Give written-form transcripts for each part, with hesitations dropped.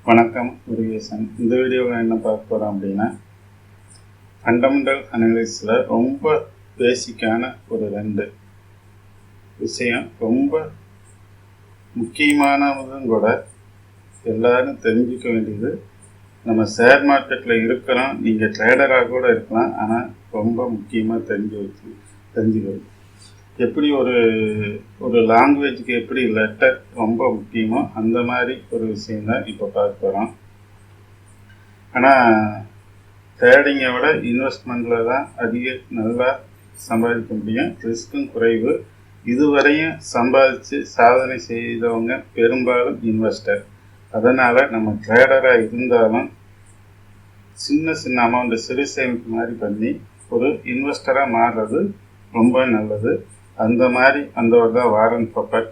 வணக்கம் முருகேசன். இந்த வீடியோவில் என்ன பார்க்க போகிறோம் அப்படின்னா, ஃபண்டமெண்டல் அனலிஸில் ரொம்ப பேசிக்கான ஒரு 2 விஷயம், ரொம்ப முக்கியமானதும் கூட, எல்லாரும் தெரிஞ்சிக்க வேண்டியது. நம்ம ஷேர் மார்க்கெட்டில் இருக்கிறோம், நீங்கள் ட்ரேடராக கூட இருக்கலாம், ஆனால் ரொம்ப முக்கியமாக தெரிஞ்சுக்கிறது. எப்படி ஒரு லாங்குவேஜுக்கு எப்படி லெட்டர் ரொம்ப முக்கியமோ அந்த மாதிரி ஒரு விஷயந்தான் இப்போ பார்க்க போகிறோம். ஆனால் ட்ரேடிங்கை விட இன்வெஸ்ட்மெண்ட்டில் தான் நல்லா சம்பாதிக்க முடியும், ரிஸ்க்கும் குறைவு. இதுவரையும் சம்பாதிச்சு சாதனை செய்தவங்க பெரும்பாலும் இன்வெஸ்டர். அதனால் நம்ம ட்ரேடராக இருந்தாலும் சின்ன அமௌண்ட்டு சிறு சேமிப்பு மாதிரி பண்ணி ஒரு இன்வெஸ்டராக மாறுறது ரொம்ப நல்லது. அந்த மாதிரி வந்தவர் தான் வாரன் பஃபெட்.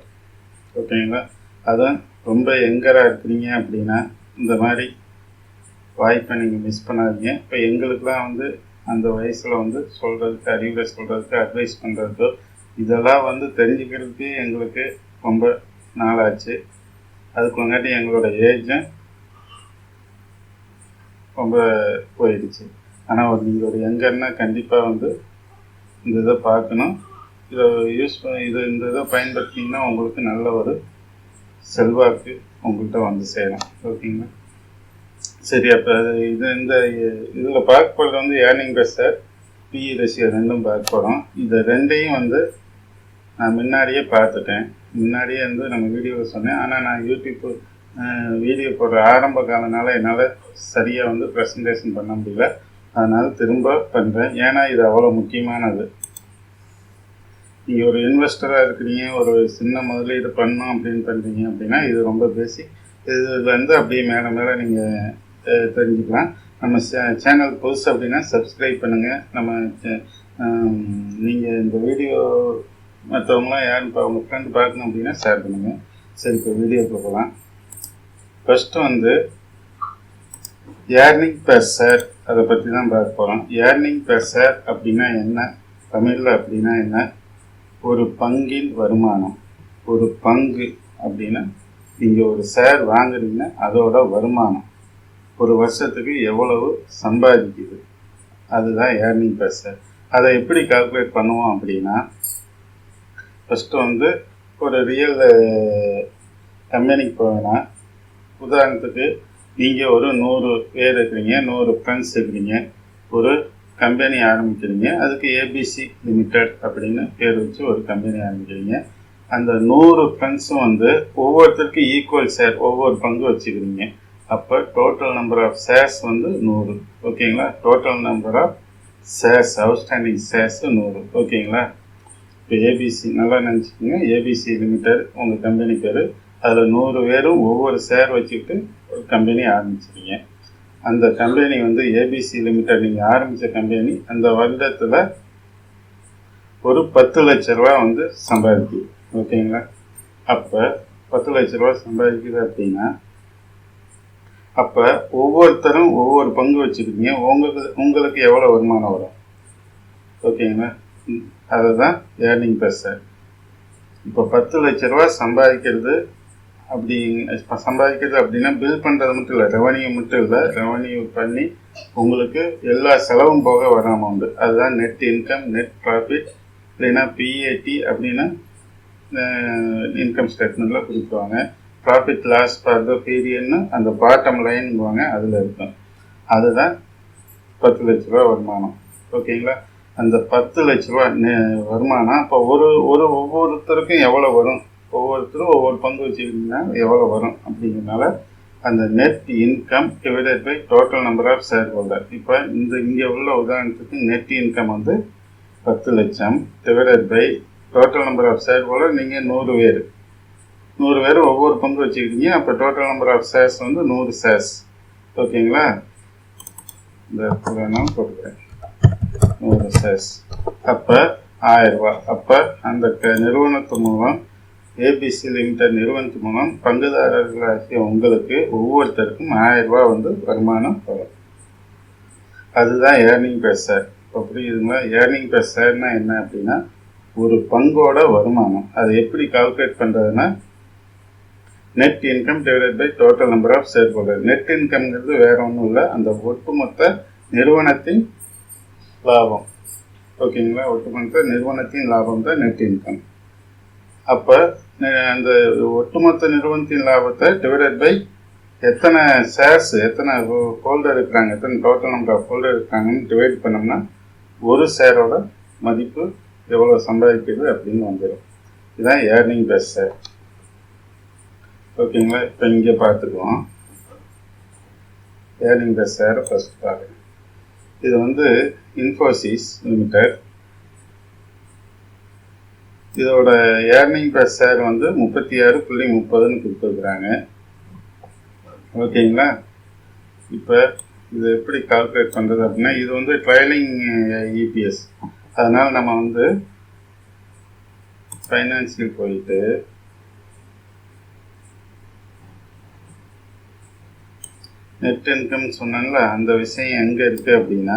ஓகேங்களா? அதான் ரொம்ப யங்கராக இருக்கிறீங்க அப்படின்னா இந்த மாதிரி வாய்ப்பை நீங்கள் மிஸ் பண்ணாதீங்க. இப்போ எங்களுக்கெலாம் அந்த வயசில் சொல்கிறதுக்கு, அறிவுரை சொல்கிறதுக்கு, அட்வைஸ் பண்ணுறதுக்கோ இதெல்லாம் தெரிஞ்சுக்கிறதுக்கு எங்களுக்கு ரொம்ப நாளாச்சு. அதுக்குங்காட்டி எங்களோட ஏஜும் ரொம்ப போயிடுச்சு. ஆனால் நீங்கள் ஒரு யங்கர்னா கண்டிப்பாக இந்த இதை பார்க்கணும். இதை இந்த இதை பயன்படுத்திங்கன்னா உங்களுக்கு நல்ல ஒரு செல்வாக்கு உங்கள்கிட்ட சேரும். ஓகேங்களா? சரி, அப்போ இதில் பார்க்க போகிறது ஏர்னிங் ப்ரெஷர், பிஇ ரேஷியோ ரெண்டும் பார்க்க போகிறோம். இந்த ரெண்டையும் நான் முன்னாடியே பார்த்துட்டேன். முன்னாடியே நம்ம வீடியோவில் சொன்னேன். ஆனால் நான் யூடியூப் வீடியோ போடுற ஆரம்ப காலனால என்னால் சரியாக ப்ரெசன்டேஷன் பண்ண முடியல. அதனால் திரும்ப பண்ணுறேன். ஏன்னா இது அவ்வளோ முக்கியமானது. நீங்கள் ஒரு இன்வெஸ்டராக இருக்கிறீங்க, ஒரு சின்ன முதலீடு பண்ணணும் அப்படின்னு பண்ணுறீங்க அப்படின்னா இது ரொம்ப பேசிக். இதுலேருந்து அப்படியே மேலே நீங்கள் தெரிஞ்சுக்கலாம். நம்ம சேனல் புதுசு அப்படின்னா சப்ஸ்கிரைப் பண்ணுங்கள். நீங்கள் இந்த வீடியோ மற்றவங்களாம் யாரும் இப்போ அவங்க ஃப்ரெண்டு பார்க்கணும் அப்படின்னா ஷேர் பண்ணுங்கள். சரி, இப்போ வீடியோக்கு போகலாம். ஃபஸ்ட்டு ஏர்னிங் பெர் ஷேர், அதை பற்றி தான் பார்க்க போகிறோம். ஏர்னிங் பெர் ஷேர் அப்படின்னா என்ன, தமிழில் அப்படின்னா என்ன? ஒரு பங்கின் வருமானம். ஒரு பங்கு அப்படின்னா நீங்கள் ஒரு ஷேர் வாங்குறீங்கன்னா அதோட வருமானம் ஒரு வருஷத்துக்கு எவ்வளவு சம்பாதிக்குது, அதுதான் ஏர்னிங் பெர் ஷேர். அதை எப்படி கால்குலேட் பண்ணுவோம் அப்படின்னா, ஃபஸ்ட்டு ஒரு ரியல் கம்பெனிக்கு போவேன்னா, உதாரணத்துக்கு நீங்கள் ஒரு 100 பேர் இருக்கிறீங்க, 100 ஃப்ரெண்ட்ஸ் இருக்கிறீங்க, ஒரு கம்பெனி ஆரம்பிக்கிறீங்க. அதுக்கு ஏபிசி லிமிடெட் அப்படின்னு பேர் வச்சு ஒரு கம்பெனி ஆரம்பிக்கிறீங்க. அந்த 100 ஃப்ரெண்ட்ஸும் ஒவ்வொருத்தருக்கும் ஈக்குவல் ஷேர், ஒவ்வொரு பங்கு வச்சுக்கிறீங்க. அப்போ டோட்டல் நம்பர் ஆஃப் ஷேர்ஸ் 100. ஓகேங்களா? Total number of shares, outstanding shares 100. ஓகேங்களா? இப்போ ஏபிசி நல்லா நினச்சிக்கோங்க. ஏபிசி லிமிடெட் உங்கள் கம்பெனி பேர். அதில் 100 பேரும் ஒவ்வொரு ஷேர் வச்சுக்கிட்டு ஒரு கம்பெனி ஆரம்பிச்சிருங்க. அந்த கம்பெனி ஏபிசி லிமிடெட் நீங்கள் ஆரம்பித்த கம்பெனி அந்த வருடத்தில் ஒரு 10 லட்ச ரூபா சம்பாதிக்குது. ஓகேங்களா? அப்போ 10 லட்ச ரூபா சம்பாதிக்குது அப்படின்னா, அப்போ ஒவ்வொருத்தரும் ஒவ்வொரு பங்கு வச்சுருக்கீங்க. உங்களுக்கு எவ்வளோ வருமானம் வரும்? ஓகேங்களா? அதுதான் ஏர்னிங் பெர் ஷேர். இப்போ 10 லட்ச ரூபா சம்பாதிக்கிறது அப்படின்னா பில் பண்ணுறது மட்டும் இல்லை, ரெவன்யூ மட்டும் இல்லை. ரெவன்யூ பண்ணி உங்களுக்கு எல்லா செலவும் போக வர அமௌண்ட், அதுதான் நெட் இன்கம், நெட் ப்ராஃபிட், இல்லைன்னா பிஏடி அப்படின்னா இன்கம் ஸ்டேட்மெண்ட்டில் குறிப்பிடுவாங்க. ப்ராஃபிட் லாஸ் ஃபார் த பீரியட்னு அந்த பாட்டம் லைன்னுவாங்க, அதில் இருக்கும். அதுதான் 10 லட்ச ரூபா வருமானம். ஓகேங்களா? அந்த 10 லட்ச ரூபா வருமானம் அப்போ ஒவ்வொருத்தருக்கும் எவ்வளோ வரும், ஒவ்வொருத்தரும் ஒவ்வொரு பங்கு வச்சுக்கிட்டிங்கன்னா எவ்வளோ வரும் அப்படிங்கிறதுனால அந்த net income divided by total number of shareholder. இப்போ இங்கே உள்ள உதாரணத்துக்கு நெட் இன்கம் 10 லட்சம் divided by total number of shareholder. நீங்கள் 100 பேர் ஒவ்வொரு பங்கு வச்சுக்கிட்டீங்க. அப்போ total number of shares 100 shares. ஓகேங்களா? இந்த நான் போட்டுக்கிறேன் 100 ஷேர்ஸ். அப்போ 1000 ரூபா. அப்போ அந்த நிறுவனத்து மூலம், ஏபிசி லிமிடெட் நிறுவனத்து மூலம் பங்குதாரர்களாகிய உங்களுக்கு ஒவ்வொருத்தருக்கும் 1000 ரூபா வருமானம் வரும். அதுதான் ஏர்னிங் பெர் ஷேர். இப்போ புரியுதுங்களா? ஏர்னிங் பெர் ஷேர்னா என்ன அப்படின்னா, ஒரு பங்கோட வருமானம். அதை எப்படி கால்குலேட் பண்ணுறதுன்னா, net income divided by total number of shareholder. Net இன்கம்ங்கிறது வேற ஒன்றும் இல்லை, அந்த ஒட்டுமொத்த நிறுவனத்தின் லாபம். ஓகேங்களா, ஒட்டுமொத்த நிறுவனத்தின் லாபம் தான் நெட் இன்கம். அப்போ அந்த ஒட்டுமொத்த நிறுவனத்தின் லாபத்தை டிவைடட் பை எத்தனை ஷேர்ஸ், எத்தனை ஹோல்டர் இருக்கிறாங்க, எத்தனை டோட்டல் நம்பர் ஆஃப் ஹோல்டர் இருக்காங்கன்னு டிவைட் பண்ணோம்னா ஒரு ஷேரோட மதிப்பு எவ்வளோ சம்பாதிக்கிறது அப்படின்னு வந்துடும். இதுதான் ஏர்னிங் பெர் ஷேர். ஓகேங்களா, இப்போ இங்கே பார்த்துக்குவோம். ஏர்னிங் பெர் ஷேரை ஃபர்ஸ்ட் பாருங்கள். இது வந்து இன்ஃபோசிஸ் லிமிடெட். இதோட ஏர்னிங் பெர் ஷேர் வந்து 36.30 கொடுத்துருக்குறாங்க. ஓகேங்களா, இப்போ இது எப்படி கால்குலேட் பண்ணுறது அப்படின்னா, இது வந்து ட்ரையலிங் இபிஎஸ். அதனால் நம்ம வந்து ஃபைனான்சியல் போயிட்டு நெட் இன்கம் சொன்னால அந்த விஷயம் எங்கே இருக்குது அப்படின்னா,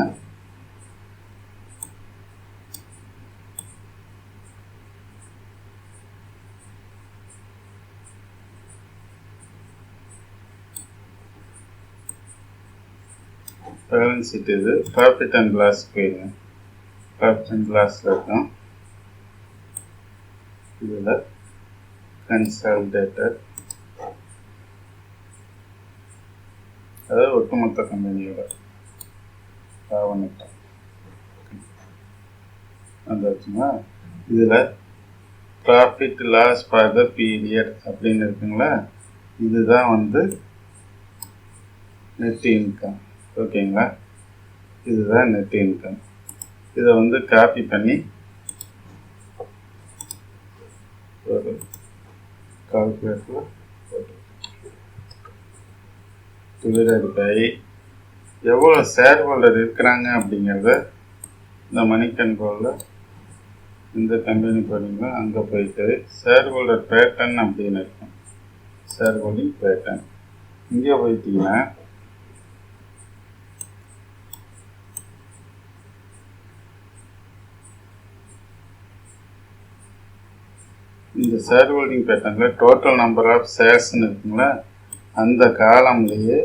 பேலன்ஸ் ஷீட். இது ப்ராஃபிட் அண்ட் லாஸ் போயிருங்க. ப்ராஃபிட் அண்ட் லாஸில் இருக்கும். இதில் கன்சாலிடேட்டட், அதாவது ஒட்டுமொத்த கம்பெனியோட லாபநட்டம் வந்தாச்சுங்களா. இதில் profit loss for the period அப்படின்னு இருக்குங்களா, இதுதான் வந்து நெட் இன்கம். ஓகேங்களா, இதுதான் நெட் இன்கம். இதை வந்து காப்பி பண்ணி ஒரு கால்குலேட்டரில் டிவைடட் பை எவ்வளோ ஷேர் ஹோல்டர் இருக்கிறாங்க அப்படிங்கிறத இந்த மணி கண்ட்ரோலில் இந்த கம்பெனி போனீங்கன்னா அங்கே போயிட்டு ஷேர் ஹோல்டர் பேட்டர்ன் அப்படின்னு இருக்கும். ஷேர் ஹோல்டிங் பேட்டர்ன் இங்கே போயிட்டீங்கன்னா இந்த ஷேர் ஹோல்டிங் பேட்டர்னில் டோட்டல் நம்பர் ஆஃப் ஷேர்ஸ்ன்னு இருக்குங்களா, அந்த காலம்லேயே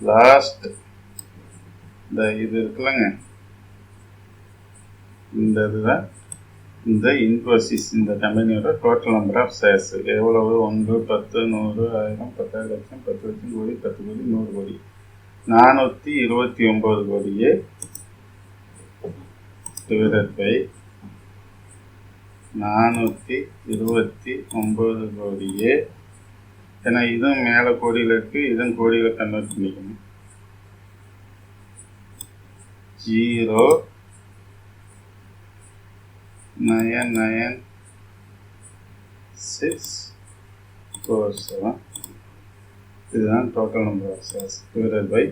லாஸ்ட் இந்த இது இருக்குல்லங்க, இந்த இதுதான் இந்த இன்ஃபோசிஸ் இந்த கம்பெனியோட டோட்டல் நம்பர் ஆஃப் ஷேர்ஸ் எவ்வளவு, 1, 10, 100, 1000, 10,000 லட்சம், 10 லட்சம் கோடி, 10 கோடி, 100 கோடி, 429 கோடியே டிவைடட் பை 429 கோடியே. ஏன்னா இதுவும் மேலே கோடியில் இருக்குது, இதுவும் கோடியில் கன்வெர்ட் பண்ணிக்கணும். 0.99647 இதுதான் total number of shares divided by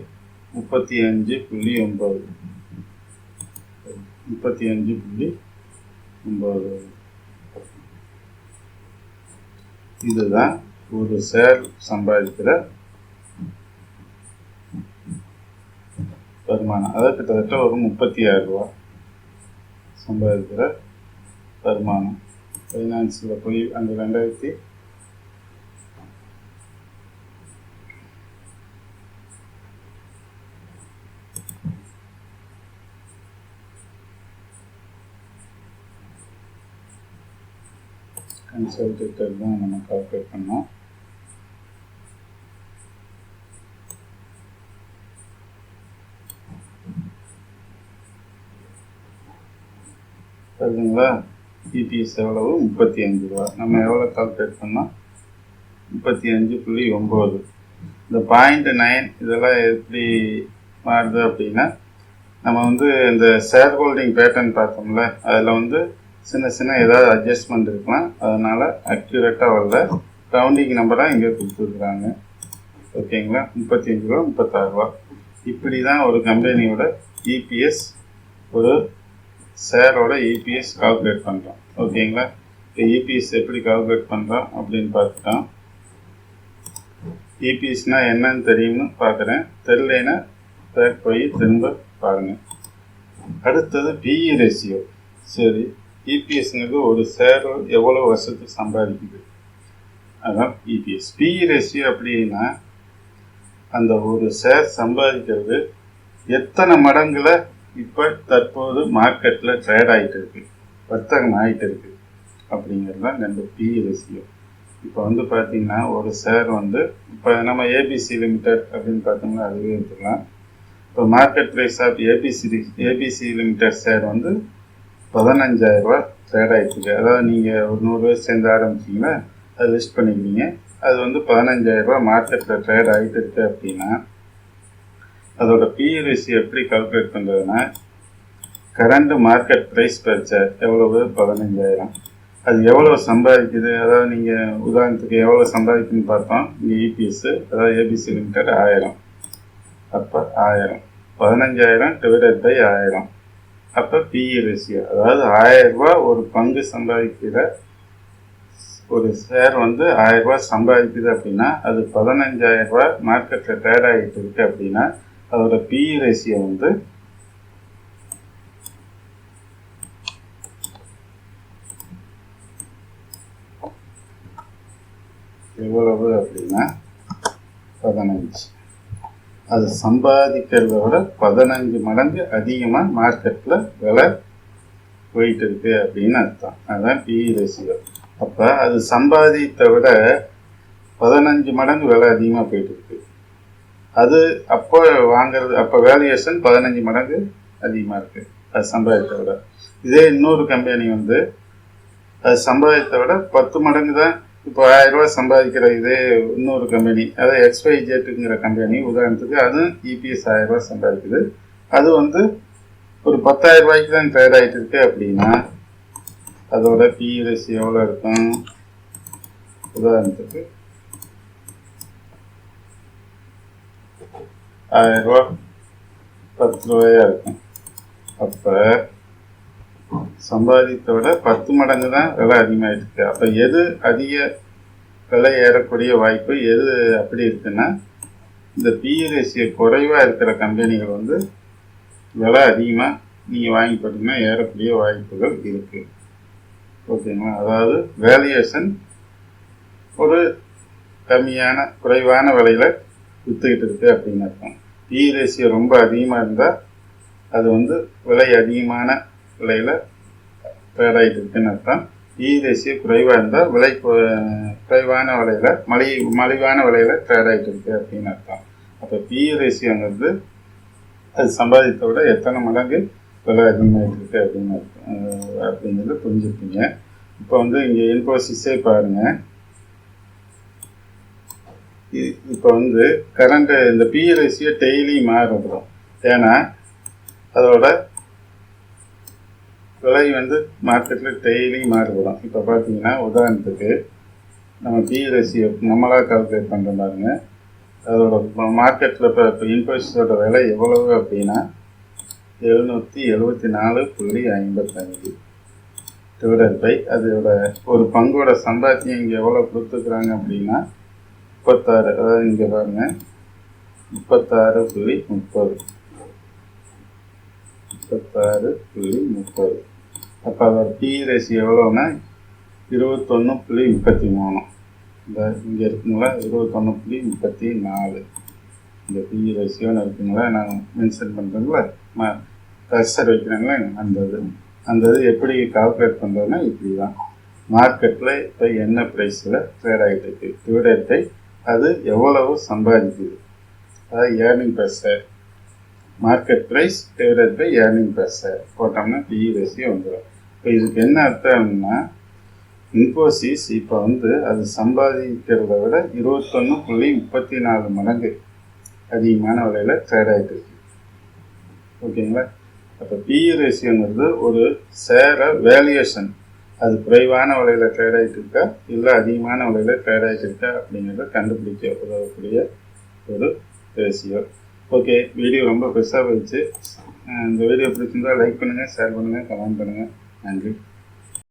35.9 இதுதான் ஒரு ஷேர் சம்பாதிக்கிற வருமானம். அதாவது கிட்டத்தட்ட ஒரு 36 ரூபா சம்பாதிக்கிற வருமானம். ஃபைனான்ஸில் போய் அந்த 2000 கன்சல்டேட்டர் தான் நம்ம கால்குலேட் பண்ணோம். சரிங்களா, இபிஎஸ் எவ்வளவு, 35 ரூபா. நம்ம எவ்வளோ கால்குலேட் பண்ணோம், 35.9. இந்த 0.9 இதெல்லாம் எப்படி மாறுது அப்படின்னா, நம்ம வந்து இந்த ஷேர் ஹோல்டிங் பேட்டர்ன் பார்த்தோம்ல, அதில் வந்து சின்ன சின்ன ஏதாவது அட்ஜஸ்ட்மெண்ட் இருக்கலாம். அதனால் அக்யூரேட்டாக வரல, ரவுண்டிங் நம்பராக இங்கே கொடுத்துருக்குறாங்க. ஓகேங்களா, 35 ரூபா, 36 ரூபா. இப்படி தான் ஒரு கம்பெனியோட இபிஎஸ், ஒரு ஷேரோட இபிஎஸ் கால்குலேட் பண்ணுறோம். ஓகேங்களா, இப்போ இபிஎஸ் எப்படி கால்குலேட் பண்ணுறோம் அப்படின்னு பார்த்துட்டோம். இபிஎஸ்னால் என்னன்னு தெரியும்னு பார்க்குறேன், தெரியலைன்னா பேக் போய் திரும்ப பாருங்கள். அடுத்தது பிஇ ரேஷியோ. சரி, இபிஎஸ்ங்கிறது ஒரு ஷேர் எவ்வளோ வருஷத்துக்கு சம்பாதிக்குது அதான் இபிஎஸ். பிஇ ரேஷியோ அப்படின்னா அந்த ஒரு ஷேர் சம்பாதிக்கிறது எத்தனை மடங்குல இப்போ தற்போது மார்க்கெட்டில் ட்ரேட் ஆகிட்டு இருக்கு, வர்த்தகம் ஆகிட்டு இருக்கு அப்படிங்கிறது தான் இந்த பிஇ ரேஷியோ. இப்போ வந்து பார்த்தீங்கன்னா ஒரு ஷேர் வந்து இப்போ நம்ம ஏபிசி லிமிடெட் அப்படின்னு பார்த்தோம்னா அதுவே எடுத்துக்கலாம். இப்போ market price of ABC limited share வந்து 15,000 ரூபா ட்ரேட் ஆகிட்டு இருக்கு. அதாவது நீங்கள் ஒரு 100 ரூபாய் சேர்ந்து ஆரம்பிச்சிங்கன்னா அது லிஸ்ட் பண்ணிக்கிறீங்க, அது வந்து 15,000 ரூபா மார்க்கெட்டில் ட்ரேட் ஆகிட்டு இருக்கு அப்படின்னா அதோட பிஇ ரேஷியோ எப்படி கால்குலேட் பண்ணுறதுன்னா current market price per share எவ்வளவு 15,000, அது எவ்வளோ சம்பாதிக்குது, அதாவது நீங்கள் உதாரணத்துக்கு எவ்வளோ சம்பாதிக்குன்னு பார்த்தோம். இங்கே இபிஎஸ் அதாவது ஏபிசி லிமிடெட் 1000, அப்போ 1000 15,000 டிவைடட் பை 1000, அப்போ பிஇ ரேஷியோ அதாவது 1000 ரூபா ஒரு பங்கு சம்பாதிக்கிற ஒரு ஷேர் வந்து 1000 ரூபா சம்பாதிக்குது அப்படின்னா அது 15,000 ரூபா மார்க்கெட்டில் ட்ரேட் ஆகிட்டு இருக்கு அப்படின்னா அதோட பிஇ ரேஷியோ வந்து எவ்வளவு அப்படின்னா 15. அது சம்பாதிக்கிறத விட 15 மடங்கு அதிகமாக மார்க்கெட்டில் விலை போயிட்டு இருக்கு அப்படின்னு அர்த்தம். அதுதான் பிஇ ரேஷியோ. அப்போ அது சம்பாதித்த விட 15 மடங்கு விலை அதிகமாக போயிட்டு இருக்கு. அது அப்போ வாங்கிறது, அப்போ வேல்யூவேஷன் 15 மடங்கு அதிகமாக இருக்குது அது சம்பாதித்த விட. இதே இன்னொரு கம்பெனி வந்து அது சம்பாதித்த விட 10 மடங்கு தான். இப்போ 1000 ரூபா சம்பாதிக்கிற இதே இன்னொரு கம்பெனி, அதாவது XYZ கம்பெனி உதாரணத்துக்கு அதுவும் இபிஎஸ் 1000 ரூபா சம்பாதிக்குது, அது வந்து ஒரு 10,000 ரூபாய்க்கு தான் ட்ரேட் ஆகிட்டு இருக்கு அப்படின்னா அதோட பிஇ ரேஷியோ எவ்வளோ இருக்கும்? உதாரணத்துக்கு 1000 ரூபா 10 ரூபாயா இருக்கும். அப்போ சம்பாதித்த விட 10 மடங்கு தான் விலை அதிகமாகிட்டு இருக்கு. அப்போ எது அதிக விலை ஏறக்கூடிய வாய்ப்பு எது அப்படி இருக்குன்னா இந்த பிஇ ரேஷியோ குறைவாக இருக்கிற கம்பெனிகள் வந்து விலை அதிகமாக நீங்கள் வாங்கி போட்டிங்கன்னா ஏறக்கூடிய வாய்ப்புகள் இருக்குது. ஓகேங்களா? அதாவது வேல்யூவேஷன் ஒரு கம்மியான குறைவான விலையில் விற்றுக்கிட்டு இருக்கு அப்படின்னு அர்த்தம். பிஇ ரேஷியோ ரொம்ப அதிகமாக இருந்தால் அது வந்து விலை அதிகமான விலையில் ட்ரேட் ஆகிட்டு இருக்குன்னு அர்த்தம். பிஇ ரேஷியோ குறைவாக இருந்தால் விலை குறைவான விலையில் மலிவான விலையில் ட்ரேட் ஆகிட்டு இருக்கு அப்படின்னு அர்த்தம். அப்போ பிஇ ரேஷியோங்கிறது அது சம்பாதித்த விட எத்தனை மடங்கு விலை அதிகமாகிட்டு இருக்கு அப்படின்னு அப்படிங்கிறத புரிஞ்சுப்பீங்க. இப்போ வந்து இங்கே இன்ஃபோசிஸே பாருங்கள். இப்போ வந்து கரண்ட் இந்த பிஇ ரேஷியோ டெய்லி மாறுபடும். ஏன்னா அதோட விலை வந்து மார்க்கெட்டில் டெய்லி மாறுபடும். இப்போ பார்த்தீங்கன்னா உதாரணத்துக்கு நம்ம பிஇ ரேஷியோ நம்மளாக கால்குலேட் பண்ணுற பாருங்க. அதோட மார்க்கெட்டில் இப்போ இன்ஃபோசிஸோட விலை எவ்வளவு அப்படின்னா 774.55 டிவைடட் பை அதோட ஒரு பங்கோட சம்பாத்தியம் இங்கே எவ்வளோ கொடுத்துருக்குறாங்க அப்படின்னா 36. அதாவது இங்கே பாருங்க 36.30. அப்போ அதோட பிஇ ரேஷியோ எவ்வளோன்னா 21.33. இந்த இங்கே இருக்குங்களா 21.34. இந்த பிஇ ரேஷியோன்னு இருக்குங்களா நான் மென்ஷன் பண்ணுறேங்களா, கர்சர் வைக்கிறாங்களா, அந்த இது எப்படி கால்குலேட் பண்ணுறதுன்னா இப்படி தான். மார்க்கெட்டில் இப்போ என்ன ப்ரைஸில் ட்ரேட் ஆகிட்டு இருக்கு டிவைடட் பை அது எவ்வளவு சம்பாதிக்குது, அதாவது earning per share. Market price divided by earning per share போட்டோம்னா பிஇ ரேஷியோ வந்துடும். இப்போ இதுக்கு என்ன அர்த்தம்னா இன்ஃபோசிஸ் இப்போ வந்து அது சம்பாதிக்கிறத விட 21.34 மடங்கு அதிகமான விலையில் ட்ரேட் ஆகிட்டு இருக்கு. ஓகேங்களா? அப்போ பிஇ ரேஷியோங்கிறது ஒரு ஷேரை வேல்யூவேஷன் அது குறைவான விலையில் ட்ரேட் ஆகிட்டு இருக்கா இல்லை அதிகமான விலையில் ட்ரேட் ஆகிட்டு இருக்கா அப்படிங்கிறத கண்டுபிடிக்க உதவக்கூடிய ஒரு ரேஷியோ. ஓகே, வீடியோ ரொம்ப பெருசாக போயிடுச்சு. இந்த வீடியோ பிடிச்சிருந்தால் லைக் பண்ணுங்கள், ஷேர் பண்ணுங்கள், கமெண்ட் பண்ணுங்கள். நன்றி.